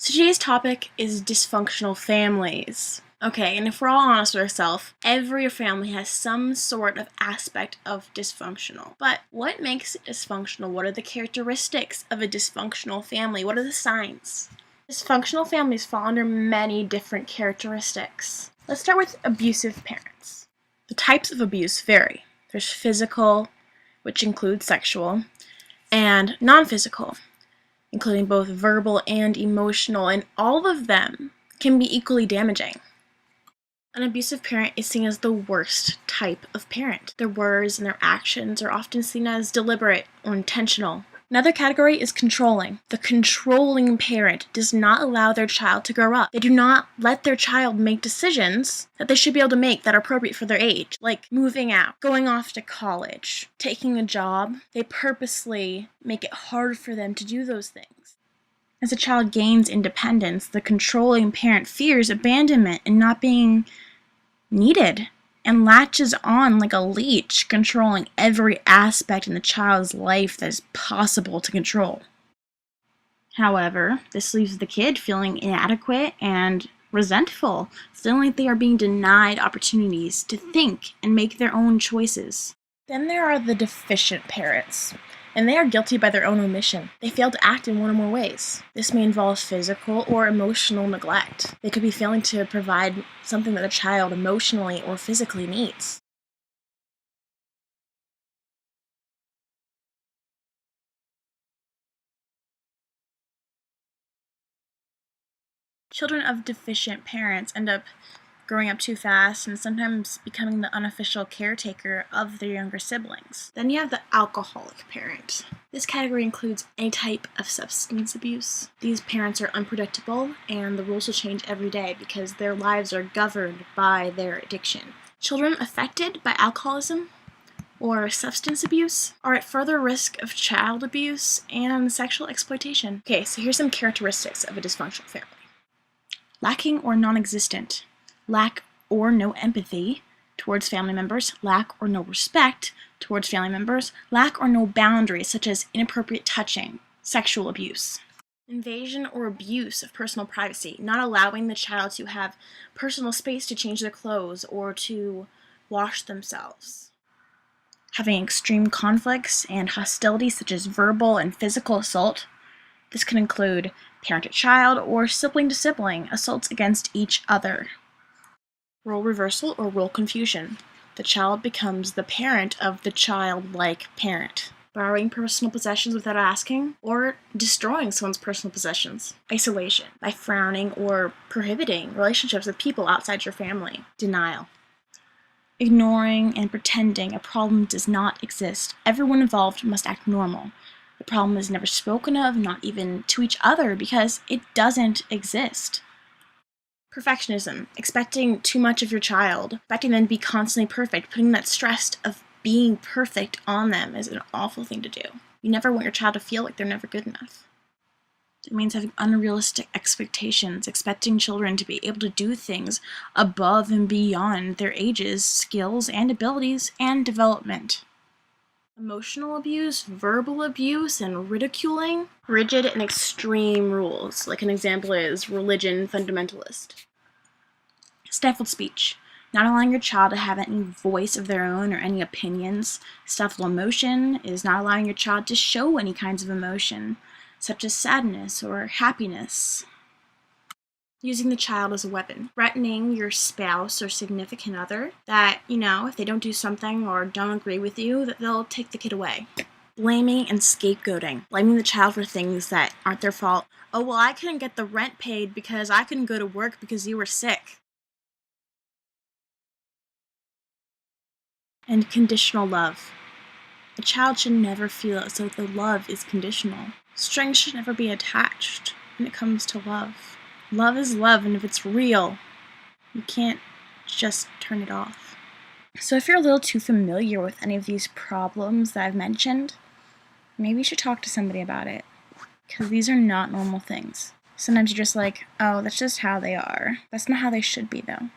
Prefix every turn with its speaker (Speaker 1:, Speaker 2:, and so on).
Speaker 1: So today's topic is dysfunctional families. Okay, and if we're all honest with ourselves, every family has some sort of aspect of dysfunctional. But what makes it dysfunctional? What are the characteristics of a dysfunctional family? What are the signs? Dysfunctional families fall under many different characteristics. Let's start with abusive parents. The types of abuse vary. There's physical, which includes sexual, and non-physical, including both verbal and emotional, and all of them can be equally damaging. An abusive parent is seen as the worst type of parent. Their words and their actions are often seen as deliberate or intentional. Another category is controlling. The controlling parent does not allow their child to grow up. They do not let their child make decisions that they should be able to make that are appropriate for their age, like moving out, going off to college, taking a job. They purposely make it hard for them to do those things. As a child gains independence, the controlling parent fears abandonment and not being needed and latches on like a leech, controlling every aspect in the child's life that is possible to control. However, this leaves the kid feeling inadequate and resentful, feeling like they are being denied opportunities to think and make their own choices. Then there are the deficient parents, and they are guilty by their own omission. They fail to act in one or more ways. This may involve physical or emotional neglect. They could be failing to provide something that the child emotionally or physically needs. Children of deficient parents end up growing up too fast and sometimes becoming the unofficial caretaker of their younger siblings. Then you have the alcoholic parent. This category includes any type of substance abuse. These parents are unpredictable, and the rules will change every day because their lives are governed by their addiction. Children affected by alcoholism or substance abuse are at further risk of child abuse and sexual exploitation. Okay, so here's some characteristics of a dysfunctional family. Lacking or non-existent. Lack or no empathy towards family members, lack or no respect towards family members, lack or no boundaries such as inappropriate touching, sexual abuse. Invasion or abuse of personal privacy, not allowing the child to have personal space to change their clothes or to wash themselves. Having extreme conflicts and hostility such as verbal and physical assault. This can include parent to child or sibling to sibling assaults against each other. Role reversal or role confusion. The child becomes the parent of the childlike parent. Borrowing personal possessions without asking, or destroying someone's personal possessions. Isolation, by frowning or prohibiting relationships with people outside your family. Denial. Ignoring and pretending a problem does not exist. Everyone involved must act normal. The problem is never spoken of, not even to each other, because it doesn't exist. Perfectionism, expecting too much of your child, expecting them to be constantly perfect, putting that stress of being perfect on them is an awful thing to do. You never want your child to feel like they're never good enough. It means having unrealistic expectations, expecting children to be able to do things above and beyond their ages, skills, and abilities, and development. Emotional abuse, verbal abuse, and ridiculing. Rigid and extreme rules, like an example is religion fundamentalist. Stifled speech, not allowing your child to have any voice of their own or any opinions. Stifled emotion is not allowing your child to show any kinds of emotion, such as sadness or happiness. Using the child as a weapon. Threatening your spouse or significant other that, if they don't do something or don't agree with you, that they'll take the kid away. Blaming and scapegoating. Blaming the child for things that aren't their fault. Oh, well, I couldn't get the rent paid because I couldn't go to work because you were sick. And conditional love. A child should never feel as though the love is conditional. Strings should never be attached when it comes to love. Love is love, and if it's real, you can't just turn it off. So if you're a little too familiar with any of these problems that I've mentioned, maybe you should talk to somebody about it, because these are not normal things. Sometimes you're just like, oh, that's just how they are. That's not how they should be, though.